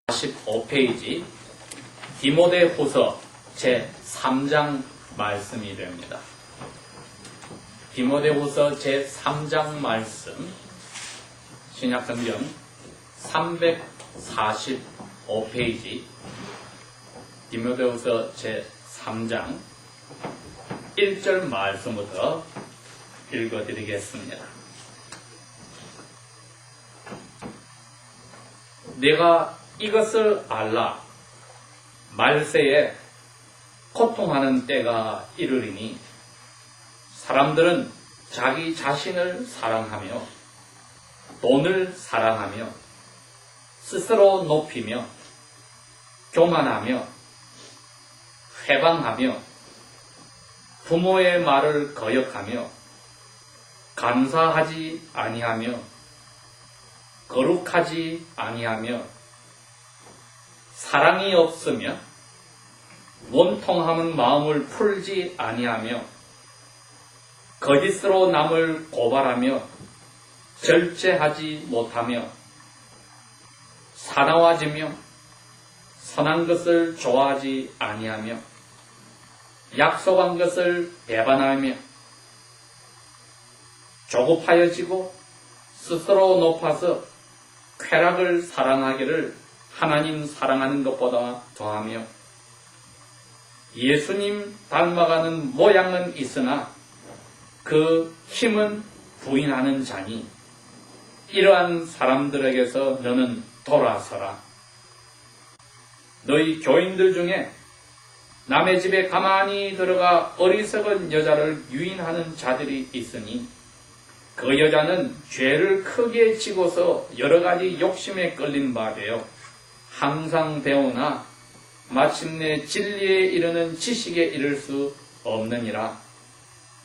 45페이지 디모데후서 제3장 말씀이 됩니다. 디모데후서 제3장 말씀 신약성경 345페이지 디모데후서 제3장 1절 말씀부터 읽어드리겠습니다. 내가 이것을 알라. 말세에 고통하는 때가 이르리니 사람들은 자기 자신을 사랑하며 돈을 사랑하며 스스로 높이며 교만하며 회방하며 부모의 말을 거역하며 감사하지 아니하며 거룩하지 아니하며 사랑이 없으며 원통함은 마음을 풀지 아니하며 거짓으로 남을 고발하며 절제하지 못하며 사나워지며 선한 것을 좋아하지 아니하며 약속한 것을 배반하며 조급하여지고 스스로 높아서 쾌락을 사랑하기를 하나님 사랑하는 것보다 더하며 예수님 닮아가는 모양은 있으나 그 힘은 부인하는 자니 이러한 사람들에게서 너는 돌아서라. 너희 교인들 중에 남의 집에 가만히 들어가 어리석은 여자를 유인하는 자들이 있으니 그 여자는 죄를 크게 지고서 여러 가지 욕심에 끌린 바 되어 항상 배우나 마침내 진리에 이르는 지식에 이를 수 없느니라.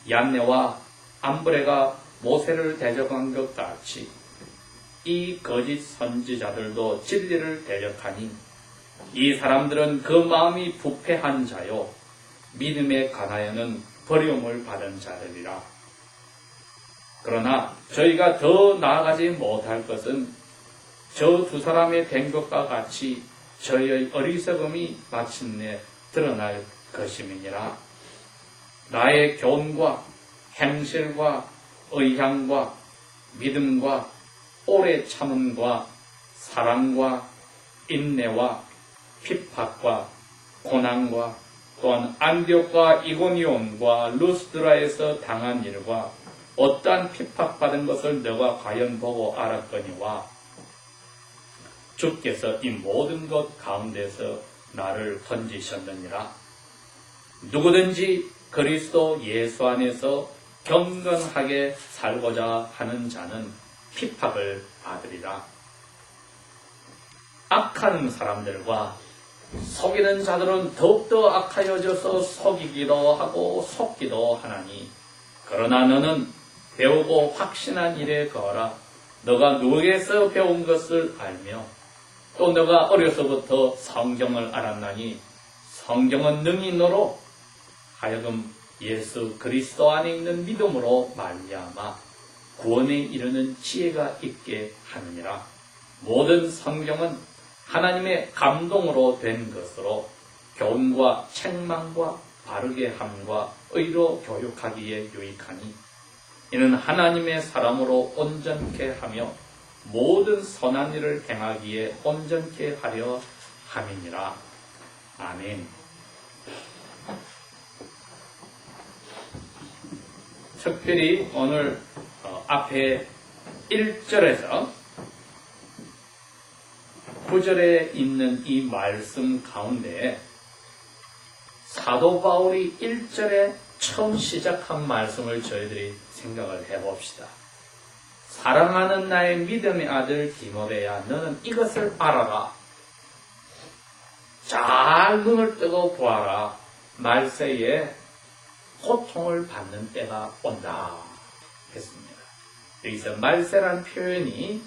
얀네와 암브레가 모세를 대적한 것 같이 이 거짓 선지자들도 진리를 대적하니 이 사람들은 그 마음이 부패한 자요 믿음에 관하여는 버림을 받은 자들이라. 그러나 저희가 더 나아가지 못할 것은 저 두 사람의 된 것과 같이 저희의 어리석음이 마침내 드러날 것임이니라. 나의 교훈과 행실과 의향과 믿음과 오래 참음과 사랑과 인내와 핍박과 고난과 또한 안디옥과 이고니온과 루스드라에서 당한 일과 어떠한 핍박받은 것을 너가 과연 보고 알았거니와 주께서 이 모든 것 가운데서 나를 건지셨느니라. 누구든지 그리스도 예수 안에서 경건하게 살고자 하는 자는 핍박을 받으리라. 악한 사람들과 속이는 자들은 더욱더 악하여져서 속이기도 하고 속기도 하나니 그러나 너는 배우고 확신한 일에 거하라. 너가 누구에게서 배운 것을 알며 또 너가 어려서부터 성경을 알았나니 성경은 능히 너로 하여금 예수 그리스도 안에 있는 믿음으로 말미암아 구원에 이르는 지혜가 있게 하느니라. 모든 성경은 하나님의 감동으로 된 것으로 교훈과 책망과 바르게 함과 의로 교육하기에 유익하니 이는 하나님의 사람으로 온전케 하며 모든 선한 일을 행하기에 온전케 하려 함이니라. 아멘. 특별히 오늘 앞에 1절에서 9절에 있는 이 말씀 가운데 사도 바울이 1절에 처음 시작한 말씀을 저희들이 생각을 해봅시다. 사랑하는 나의 믿음의 아들 디모데야, 너는 이것을 알아라. 잘 눈을 뜨고 보아라. 말세에 고통을 받는 때가 온다 했습니다. 여기서 말세란 표현이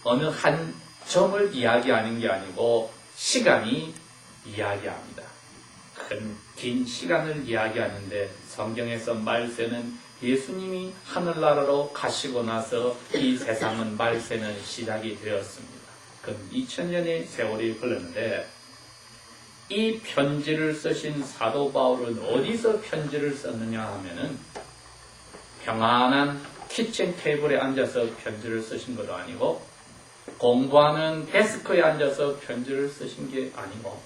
어느 한 점을 이야기하는 게 아니고 시간이 이야기합니다. 긴 시간을 이야기하는데 성경에서 말세는 예수님이 하늘나라로 가시고 나서 이 세상은 말세는 시작이 되었습니다. 근 2000년의 세월이 흘렀는데 이 편지를 쓰신 사도 바울은 어디서 편지를 썼느냐 하면은 평안한 키친 테이블에 앉아서 편지를 쓰신 것도 아니고 공부하는 데스크에 앉아서 편지를 쓰신 게 아니고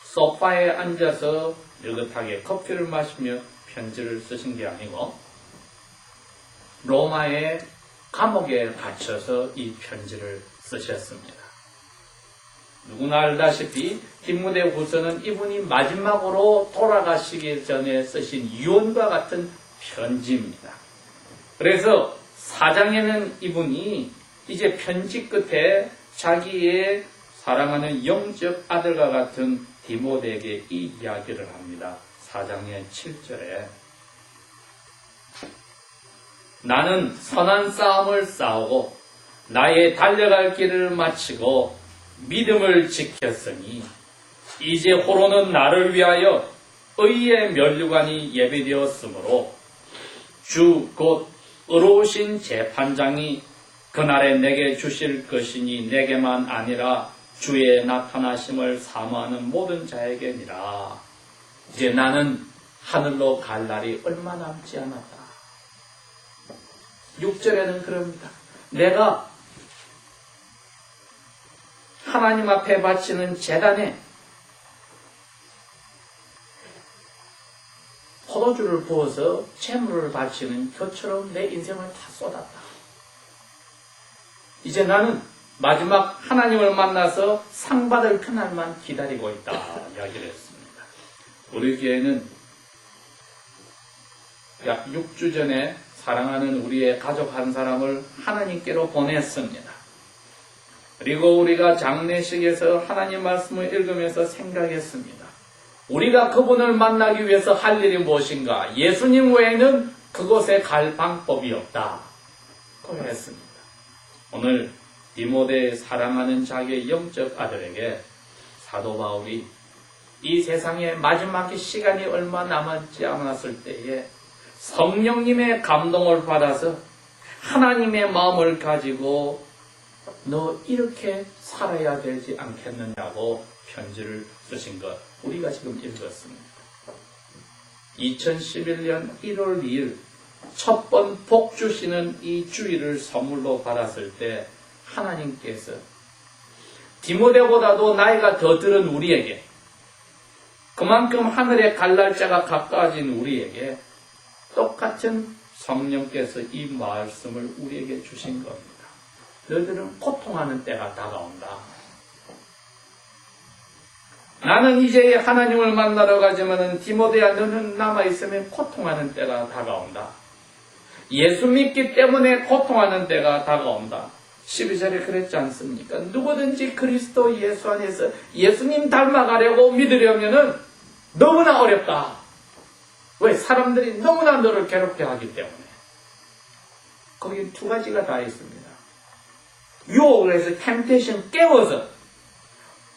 소파에 앉아서 느긋하게 커피를 마시며 편지를 쓰신 게 아니고 로마의 감옥에 갇혀서 이 편지를 쓰셨습니다. 누구나 알다시피 디모데후서는 이분이 마지막으로 돌아가시기 전에 쓰신 유언과 같은 편지입니다. 그래서 4장에는 이분이 이제 편지 끝에 자기의 사랑하는 영적 아들과 같은 디모데에게 이 이야기를 합니다. 4장의 7절에 나는 선한 싸움을 싸우고 나의 달려갈 길을 마치고 믿음을 지켰으니 이제 호로는 나를 위하여 의의 면류관이 예비되었으므로 주 곧 의로우신 재판장이 그날에 내게 주실 것이니 내게만 아니라 주의 나타나심을 사모하는 모든 자에게니라. 이제 나는 하늘로 갈 날이 얼마 남지 않았다. 6절에는 그럽니다. 내가 하나님 앞에 바치는 제단에 포도주를 부어서 제물을 바치는 것처럼 내 인생을 다 쏟았다. 이제 나는 마지막 하나님을 만나서 상 받을 그날만 기다리고 있다. 이야기를 했습니다. 우리 교회는 약 6주 전에 사랑하는 우리의 가족 한 사람을 하나님께로 보냈습니다. 그리고 우리가 장례식에서 하나님 말씀을 읽으면서 생각했습니다. 우리가 그분을 만나기 위해서 할 일이 무엇인가? 예수님 외에는 그곳에 갈 방법이 없다. 고했습니다. 오늘 디모데 사랑하는 자기의 영적 아들에게 사도 바울이 이 세상에 마지막 시간이 얼마 남았지 않았을 때에 성령님의 감동을 받아서 하나님의 마음을 가지고 너 이렇게 살아야 되지 않겠느냐고 편지를 쓰신 것 우리가 지금 읽었습니다. 2011년 1월 2일 첫 번 복 주시는 이 주일을 선물로 받았을 때 하나님께서 디모데보다도 나이가 더 들은 우리에게 그만큼 하늘의 갈 날짜가 가까워진 우리에게 똑같은 성령께서 이 말씀을 우리에게 주신 겁니다. 너희들은 고통하는 때가 다가온다. 나는 이제 하나님을 만나러 가지만은 디모데야 너는 남아있으면 고통하는 때가 다가온다. 예수 믿기 때문에 고통하는 때가 다가온다. 12절에 그랬지 않습니까? 누구든지 그리스도 예수 안에서 예수님 닮아가려고 믿으려면은 너무나 어렵다. 왜? 사람들이 너무나 너를 괴롭게 하기 때문에. 거기 두 가지가 다 있습니다. 유혹을 해서 템테이션 깨워서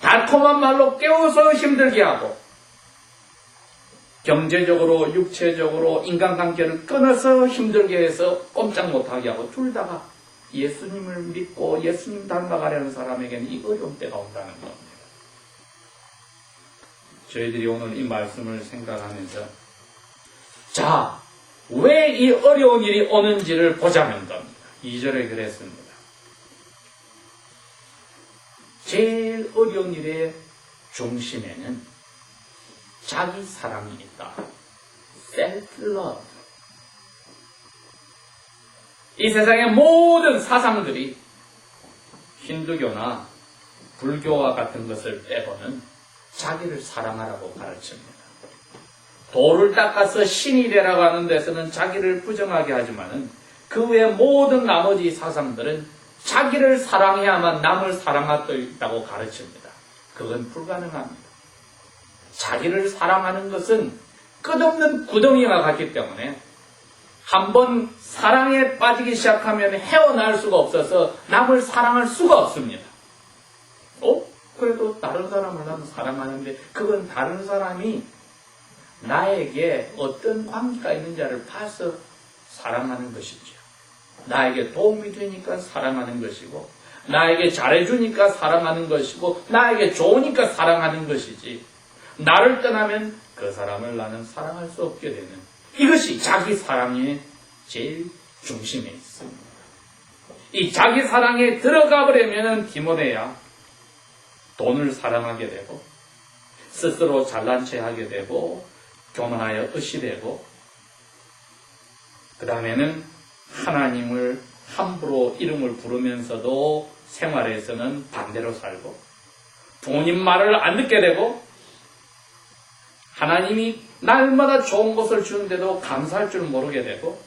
달콤한 말로 깨워서 힘들게 하고 경제적으로 육체적으로 인간관계를 끊어서 힘들게 해서 꼼짝 못하게 하고 둘 다가 예수님을 믿고 예수님 닮아가려는 사람에게는 이 어려운 때가 온다는 겁니다. 저희들이 오늘 이 말씀을 생각하면서 자, 왜 이 어려운 일이 오는지를 보자면 겁니다. 2절에 그랬습니다. 제일 어려운 일의 중심에는 자기 사랑이 있다. Self-love. 이 세상의 모든 사상들이 힌두교나 불교와 같은 것을 빼고는 자기를 사랑하라고 가르칩니다. 돌을 닦아서 신이 되라고 하는 데서는 자기를 부정하게 하지만은 그 외의 모든 나머지 사상들은 자기를 사랑해야만 남을 사랑할 수 있다고 가르칩니다. 그건 불가능합니다. 자기를 사랑하는 것은 끝없는 구덩이와 같기 때문에 한번 사랑에 빠지기 시작하면 헤어나올 수가 없어서 남을 사랑할 수가 없습니다. 그래도 다른 사람을 나는 사랑하는데 그건 다른 사람이 나에게 어떤 관계가 있는지를 봐서 사랑하는 것이죠. 나에게 도움이 되니까 사랑하는 것이고 나에게 잘해주니까 사랑하는 것이고 나에게 좋으니까 사랑하는 것이지, 나를 떠나면 그 사람을 나는 사랑할 수 없게 되는, 이것이 자기 사랑의 제일 중심에 있습니다. 이 자기 사랑에 들어가 버리면 디모데야 돈을 사랑하게 되고 스스로 잘난 체 하게 되고 교만하여 의시되고, 그 다음에는 하나님을 함부로 이름을 부르면서도 생활에서는 반대로 살고, 부모님 말을 안 듣게 되고, 하나님이 날마다 좋은 것을 주는데도 감사할 줄 모르게 되고,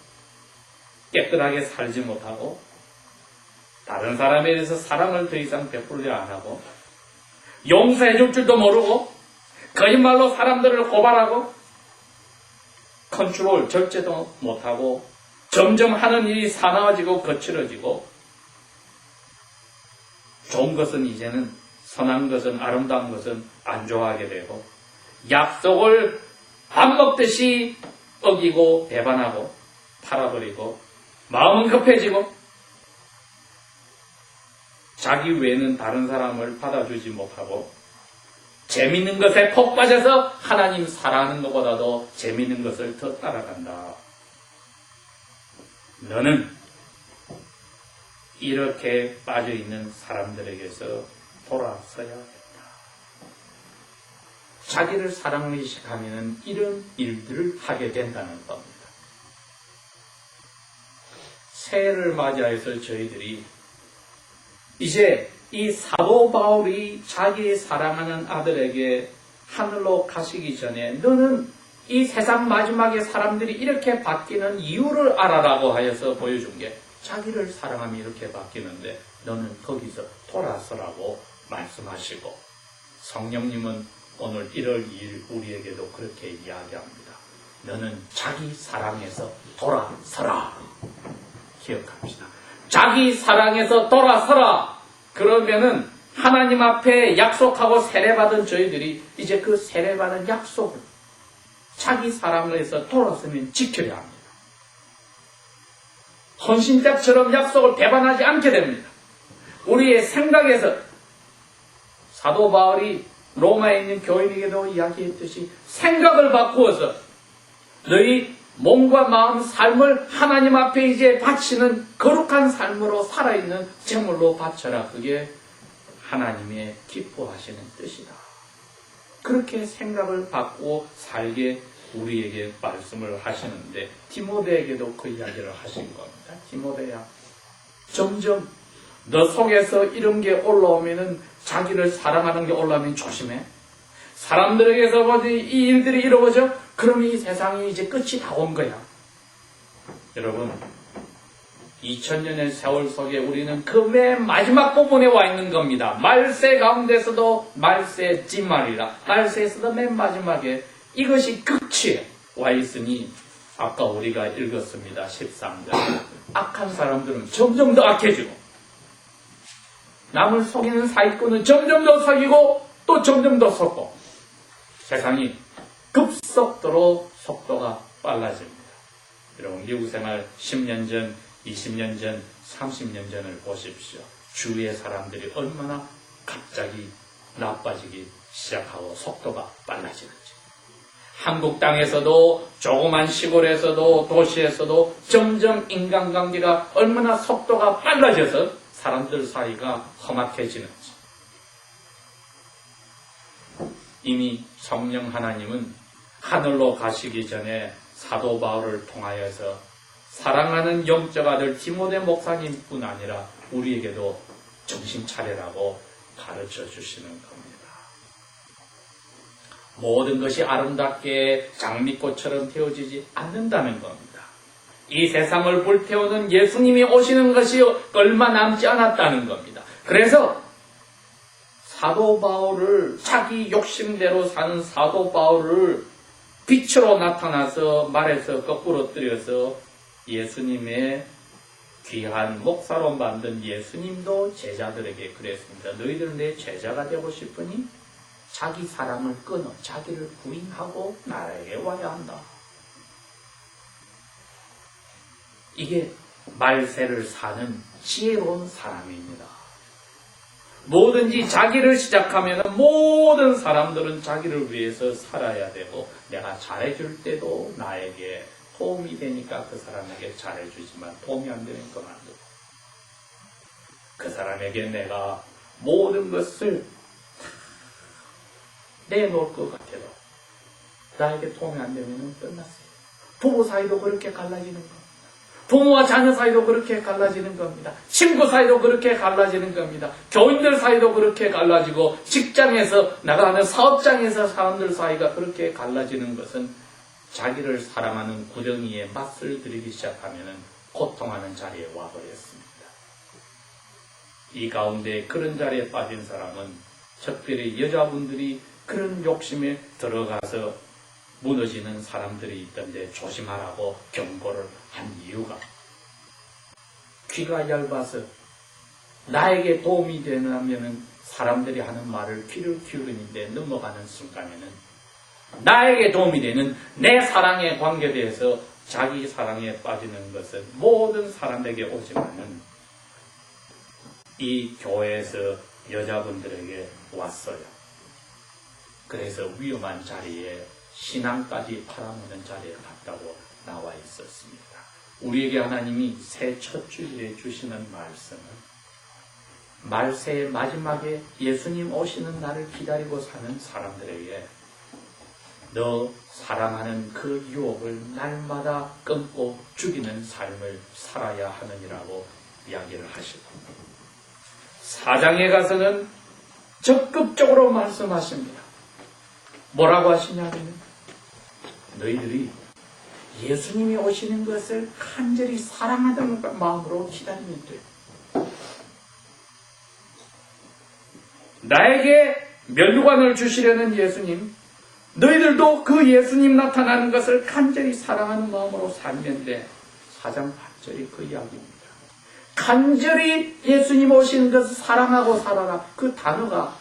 깨끗하게 살지 못하고, 다른 사람에 대해서 사랑을 더 이상 베풀려 안 하고, 용서해 줄 줄도 모르고, 거짓말로 사람들을 고발하고, 컨트롤 절제도 못하고, 점점 하는 일이 사나워지고 거칠어지고, 좋은 것은 이제는, 선한 것은, 아름다운 것은 안 좋아하게 되고, 약속을 밥 먹듯이 어기고 배반하고 팔아버리고, 마음은 급해지고, 자기 외에는 다른 사람을 받아주지 못하고, 재밌는 것에 폭 빠져서 하나님 사랑하는 것보다도 재밌는 것을 더 따라간다. 너는 이렇게 빠져있는 사람들에게서 돌아서야겠다. 자기를 사랑하기 시작하면 이런 일들을 하게 된다는 겁니다. 새해를 맞이해서 저희들이 이제 이 사도 바울이 자기 사랑하는 아들에게 하늘로 가시기 전에 너는 이 세상 마지막에 사람들이 이렇게 바뀌는 이유를 알아라고 하여서 보여준 게, 자기를 사랑하면 이렇게 바뀌는데 너는 거기서 돌아서라고 말씀하시고, 성령님은 오늘 1월 2일 우리에게도 그렇게 이야기합니다. 너는 자기 사랑에서 돌아서라. 기억합시다. 자기 사랑에서 돌아서라. 그러면은 하나님 앞에 약속하고 세례받은 저희들이 이제 그 세례받은 약속을 자기 사랑에서 돌아서면 지켜야 합니다. 헌신자처럼 약속을 배반하지 않게 됩니다. 우리의 생각에서 사도 바울이 로마에 있는 교인에게도 이야기했듯이 생각을 바꾸어서 너희 몸과 마음, 삶을 하나님 앞에 이제 바치는 거룩한 삶으로 살아있는 제물로 바쳐라. 그게 하나님의 기뻐하시는 뜻이다. 그렇게 생각을 바꾸어 살게 우리에게 말씀을 하시는데, 디모데에게도 그 이야기를 하신 겁니다. 디모데야, 점점 너 속에서 이런 게 올라오면은, 자기를 사랑하는 게 올라오면 조심해. 사람들에게서 이 일들이 이루어져? 그럼 이 세상이 이제 끝이 다 온 거야. 여러분, 2000년의 세월 속에 우리는 그 맨 마지막 부분에 와 있는 겁니다. 말세 가운데서도 말세 찐말이라, 말세에서도 맨 마지막에 이것이 끝이 와 있으니, 아까 우리가 읽었습니다. 13절. 악한 사람들은 점점 더 악해지고, 남을 속이는 사기꾼은 점점 더 속이고 또 점점 더 속고, 세상이 급속도로 속도가 빨라집니다. 여러분, 미국 생활 10년 전, 20년 전, 30년 전을 보십시오. 주위의 사람들이 얼마나 갑자기 나빠지기 시작하고 속도가 빨라지는지. 한국 땅에서도, 조그만 시골에서도, 도시에서도 점점 인간관계가 얼마나 속도가 빨라져서 사람들 사이가 험악해지는지. 이미 성령 하나님은 하늘로 가시기 전에 사도 바울을 통하여서 사랑하는 영적 아들 디모데 목사님뿐 아니라 우리에게도 정신 차리라고 가르쳐 주시는 겁니다. 모든 것이 아름답게 장미꽃처럼 태워지지 않는다는 겁니다. 이 세상을 불태우는 예수님이 오시는 것이 얼마 남지 않았다는 겁니다. 그래서 사도 바울을, 자기 욕심대로 사는 사도 바울을 빛으로 나타나서 말해서 거꾸로 뜨려서 예수님의 귀한 목사로 만든 예수님도 제자들에게 그랬습니다. 너희들 내 제자가 되고 싶으니 자기 사랑을 끊어 자기를 부인하고 나에게 와야 한다. 이게 말세를 사는 지혜로운 사람입니다. 뭐든지 자기를 시작하면 모든 사람들은 자기를 위해서 살아야 되고, 내가 잘해줄 때도 나에게 도움이 되니까 그 사람에게 잘해주지만 도움이 안 되면 그만두고, 그 사람에게 내가 모든 것을 내놓을 것 같아도 나에게 도움이 안 되면 끝났어요. 부부 사이도 그렇게 갈라지는 겁니다. 부모와 자녀 사이도 그렇게 갈라지는 겁니다. 친구 사이도 그렇게 갈라지는 겁니다. 교인들 사이도 그렇게 갈라지고, 직장에서 나가는 사업장에서 사람들 사이가 그렇게 갈라지는 것은 자기를 사랑하는 구덩이에 맛을 들이기 시작하면 고통하는 자리에 와버렸습니다. 이 가운데 그런 자리에 빠진 사람은 특별히 여자분들이 그런 욕심에 들어가서 무너지는 사람들이 있던데 조심하라고 경고를 한 이유가, 귀가 얇아서 나에게 도움이 되려면 사람들이 하는 말을 귀를 기울이는데 넘어가는 순간에는 나에게 도움이 되는 내 사랑의 관계에 대해서 자기 사랑에 빠지는 것은 모든 사람에게 오지만은 이 교회에서 여자분들에게 왔어요. 그래서 위험한 자리에 신앙까지 팔아먹는 자리에 갔다고 나와 있었습니다. 우리에게 하나님이 새 첫 주일에 주시는 말씀은 말세의 마지막에 예수님 오시는 날을 기다리고 사는 사람들에게 너 사랑하는 그 유혹을 날마다 끊고 죽이는 삶을 살아야 하느니라고 이야기를 하시고, 4장에 가서는 적극적으로 말씀하십니다. 뭐라고 하시냐면, 너희들이 예수님이 오시는 것을 간절히 사랑하는 마음으로 기다리면 돼. 나에게 면류관을 주시려는 예수님, 너희들도 그 예수님 나타나는 것을 간절히 사랑하는 마음으로 살면 돼. 4장 8절이 그 이야기입니다. 간절히 예수님 오시는 것을 사랑하고 살아라. 그 단어가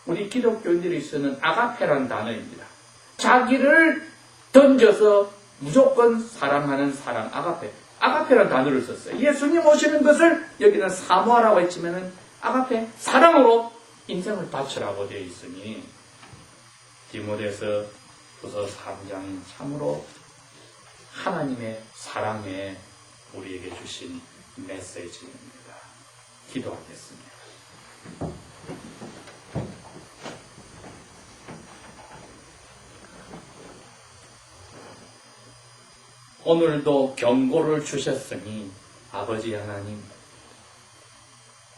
우리 기독교인들이 쓰는 아가페라는 단어입니다. 자기를 던져서 무조건 사랑하는 사랑, 아가페. 아가페라는 단어를 썼어요. 예수님 오시는 것을 여기는 사모하라고 했지만은 아가페, 사랑으로 인생을 바치라고 되어 있으니, 디모데서 후서 3장이 참으로 하나님의 사랑에 우리에게 주신 메시지입니다. 기도하겠습니다. 오늘도 경고를 주셨으니 아버지 하나님,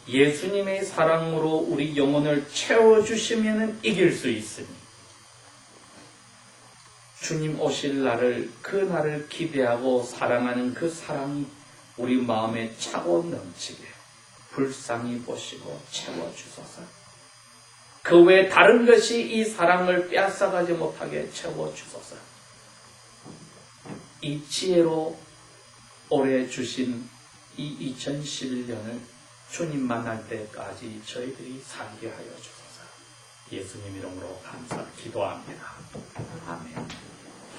예수님의 사랑으로 우리 영혼을 채워주시면 이길 수 있으니 주님 오실 날을, 그 날을 기대하고 사랑하는 그 사랑이 우리 마음에 차고 넘치게 불쌍히 보시고 채워주소서. 그 외 다른 것이 이 사랑을 빼앗아가지 못하게 채워주소서. 이 지혜로 올해 주신 이 2011년을 주님 만날 때까지 저희들이 살게 하여 주소서. 예수님 이름으로 감사 기도합니다. 아멘.